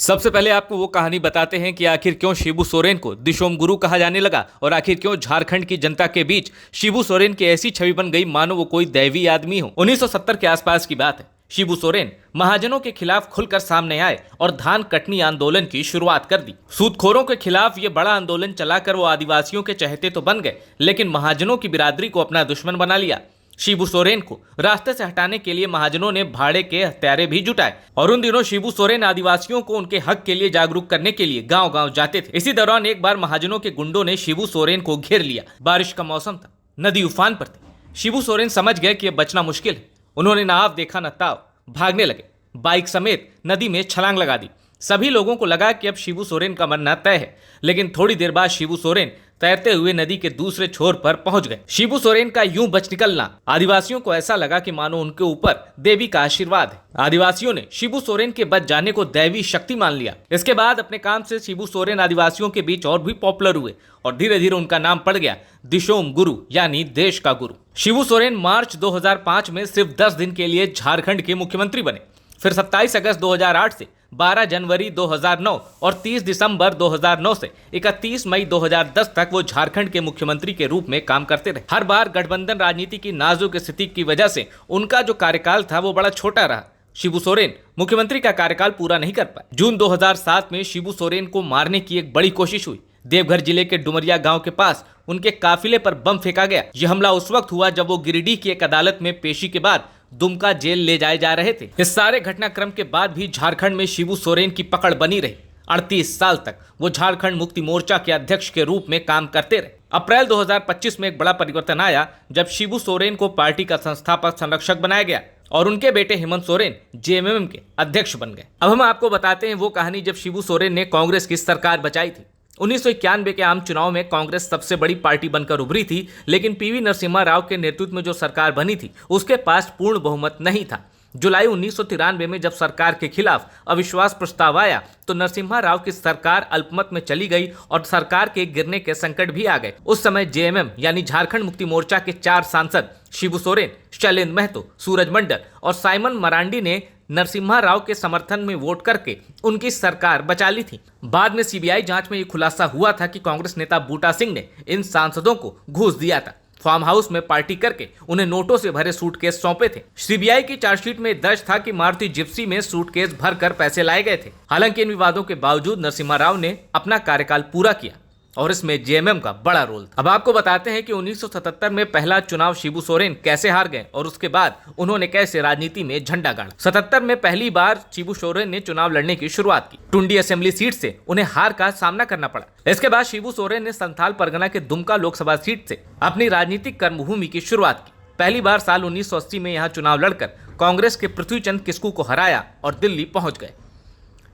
सबसे पहले आपको वो कहानी बताते हैं कि आखिर क्यों शिबू सोरेन को दिशोम गुरु कहा जाने लगा और आखिर क्यों झारखंड की जनता के बीच शिबू सोरेन की ऐसी छवि बन गई मानो वो कोई दैवी आदमी हो। 1970 के आसपास की बात है। शिबू सोरेन महाजनों के खिलाफ खुलकर सामने आए और धान कटनी आंदोलन की शुरुआत कर दी। सूदखोरों के खिलाफ ये बड़ा आंदोलन चलाकर वो आदिवासियों के चहेते तो बन गए, लेकिन महाजनों की बिरादरी को अपना दुश्मन बना लिया। शिबू सोरेन को रास्ते से हटाने के लिए महाजनों ने भाड़े के हत्यारे भी जुटाए और उन दिनों शिबू सोरेन आदिवासियों को उनके हक के लिए जागरूक करने के लिए गांव-गांव जाते थे। इसी दौरान एक बार महाजनों के गुंडों ने शिबू सोरेन को घेर लिया। बारिश का मौसम था, नदी उफान पर थी। शिबू सोरेन समझ गए कि अब बचना मुश्किल है। उन्होंने नाव देखा न ताव, भागने लगे। बाइक समेत नदी में छलांग लगा दी। सभी लोगों को लगा कि अब शिबू सोरेन का मरना तय है, लेकिन थोड़ी देर बाद शिबू सोरेन तैरते हुए नदी के दूसरे छोर पर पहुंच गए। शिबू सोरेन का यूं बच निकलना आदिवासियों को ऐसा लगा कि मानो उनके ऊपर देवी का आशीर्वाद है। आदिवासियों ने शिबू सोरेन के बच जाने को दैवी शक्ति मान लिया। इसके बाद अपने काम से शिबू सोरेन आदिवासियों के बीच और भी पॉपुलर हुए और धीरे धीरे उनका नाम पड़ गया दिशोम गुरु, यानी देश का गुरु। शिबू सोरेन मार्च 2005 में सिर्फ 10 दिन के लिए झारखंड के मुख्यमंत्री बने। फिर 27 अगस्त 2008 से 12 जनवरी 2009 और 30 दिसंबर 2009 से 31 मई 2010 तक वो झारखंड के मुख्यमंत्री के रूप में काम करते रहे। हर बार गठबंधन राजनीति की नाजुक स्थिति की वजह से उनका जो कार्यकाल था वो बड़ा छोटा रहा। शिबू सोरेन मुख्यमंत्री का कार्यकाल पूरा नहीं कर पाए। जून 2007 में शिबू सोरेन को मारने की एक बड़ी कोशिश हुई। देवघर जिले के डुमरिया गांव के पास उनके काफिले पर बम फेंका गया। यह हमला उस वक्त हुआ जब वो गिरिडीह की एक अदालत में पेशी के बाद दुमका जेल ले जाए जा रहे थे। इस सारे घटनाक्रम के बाद भी झारखंड में शिबू सोरेन की पकड़ बनी रही। 38 साल तक वो झारखंड मुक्ति मोर्चा के अध्यक्ष के रूप में काम करते रहे। अप्रैल 2025 में एक बड़ा परिवर्तन आया जब शिबू सोरेन को पार्टी का संस्थापक संरक्षक बनाया गया और उनके बेटे हेमंत सोरेन जेएमएम के अध्यक्ष बन गए। अब हम आपको बताते हैं वो कहानी जब शिबू सोरेन ने कांग्रेस की सरकार बचाई थी। 1991 के आम चुनाव में कांग्रेस सबसे बड़ी पार्टी बनकर उभरी थी, लेकिन पीवी नरसिम्हा राव के नेतृत्व में जो सरकार बनी थी उसके पास पूर्ण बहुमत नहीं था। जुलाई 1993 में जब सरकार के खिलाफ अविश्वास प्रस्ताव आया तो नरसिम्हा राव की सरकार अल्पमत में चली गई और सरकार के गिरने के संकट भी आ गए। उस समय जेएमएम यानी झारखंड मुक्ति मोर्चा के 4 सांसद शिबू सोरेन, शैलेंद्र महतो, सूरज मंडल और साइमन मरांडी ने नरसिम्हा राव के समर्थन में वोट करके उनकी सरकार बचा ली थी। बाद में सीबीआई जांच में यह खुलासा हुआ था कि कांग्रेस नेता बूटा सिंह ने इन सांसदों को घूस दिया था। फार्म हाउस में पार्टी करके उन्हें नोटों से भरे सूटकेस सौंपे थे। सीबीआई की चार्जशीट में दर्ज था कि मारुति जिप्सी में सूटकेस भरकर पैसे लाए गए थे। हालांकि इन विवादों के बावजूद नरसिम्हा राव ने अपना कार्यकाल पूरा किया और इसमें जेएमएम का बड़ा रोल था। अब आपको बताते हैं कि 1977 में पहला चुनाव शिबू सोरेन कैसे हार गए और उसके बाद उन्होंने कैसे राजनीति में झंडा गाड़ा। 77 में पहली बार शिबू सोरेन ने चुनाव लड़ने की शुरुआत की। टुंडी असेंबली सीट से उन्हें हार का सामना करना पड़ा। इसके बाद शिबू सोरेन ने संथाल परगना के दुमका लोकसभा सीट से अपनी राजनीतिक कर्मभूमि की शुरुआत की। पहली बार साल 1980 में यहाँ चुनाव लड़कर कांग्रेस के पृथ्वीचंद किस्कू को हराया और दिल्ली पहुंच गए।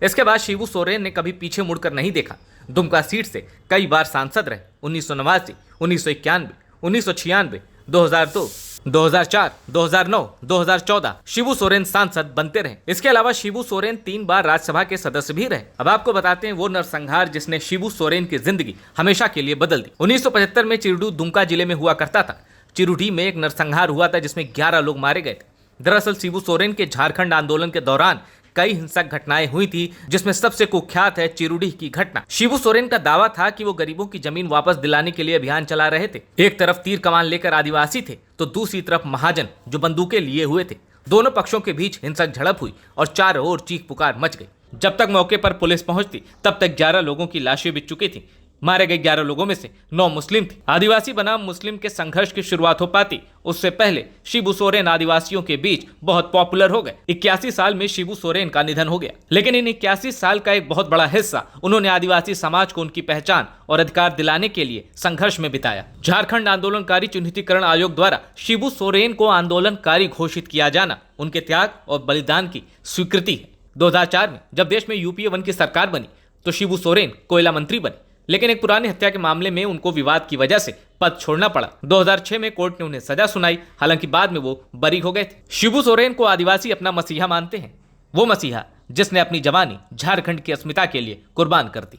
इसके बाद शिबू सोरेन ने कभी पीछे मुड़कर नहीं देखा। दुमका सीट से कई बार सांसद रहे। 1989, 1991, 1996, 2002, 2004, 2009, 2014 शिबू सोरेन सांसद बनते रहे। इसके अलावा शिबू सोरेन 3 बार राज्यसभा के सदस्य भी रहे। अब आपको बताते हैं वो नरसंहार जिसने शिबू सोरेन की जिंदगी हमेशा के लिए बदल दी। 1975 में चिरडू दुमका जिले में हुआ करता था। चिरुडी में एक नरसंहार हुआ था जिसमें 11 लोग मारे गए थे। दरअसल शिबू सोरेन के झारखंड आंदोलन के दौरान कई हिंसक घटनाएं हुई थी, जिसमें सबसे कुख्यात है चिरुडी की घटना। शिबू सोरेन का दावा था कि वो गरीबों की जमीन वापस दिलाने के लिए अभियान चला रहे थे। एक तरफ तीर कमान लेकर आदिवासी थे तो दूसरी तरफ महाजन जो बंदूकें लिए हुए थे। दोनों पक्षों के बीच हिंसक झड़प हुई और चारों ओर चीख पुकार मच गई। जब तक मौके पर पुलिस पहुंचती तब तक 11 लोगों की लाशें बिछ चुकी थी। मारे गए 11 लोगों में से 9 मुस्लिम थे। आदिवासी बनाम मुस्लिम के संघर्ष की शुरुआत हो पाती उससे पहले शिबू सोरेन आदिवासियों के बीच बहुत पॉपुलर हो गए। 81 साल में शिबू सोरेन का निधन हो गया, लेकिन इन 81 साल का एक बहुत बड़ा हिस्सा उन्होंने आदिवासी समाज को उनकी पहचान और अधिकार दिलाने के लिए संघर्ष में बिताया। झारखंड आंदोलनकारी चिन्हितीकरण आयोग द्वारा शिबू सोरेन को आंदोलनकारी घोषित किया जाना उनके त्याग और बलिदान की स्वीकृति है। 2004 में जब देश में यूपीए 1 की सरकार बनी तो शिबू सोरेन कोयला मंत्री बने, लेकिन एक पुरानी हत्या के मामले में उनको विवाद की वजह से पद छोड़ना पड़ा। 2006 में कोर्ट ने उन्हें सजा सुनाई, हालांकि बाद में वो बरी हो गए थे। शिबू सोरेन को आदिवासी अपना मसीहा मानते हैं, वो मसीहा जिसने अपनी जवानी झारखंड की अस्मिता के लिए कुर्बान कर दी।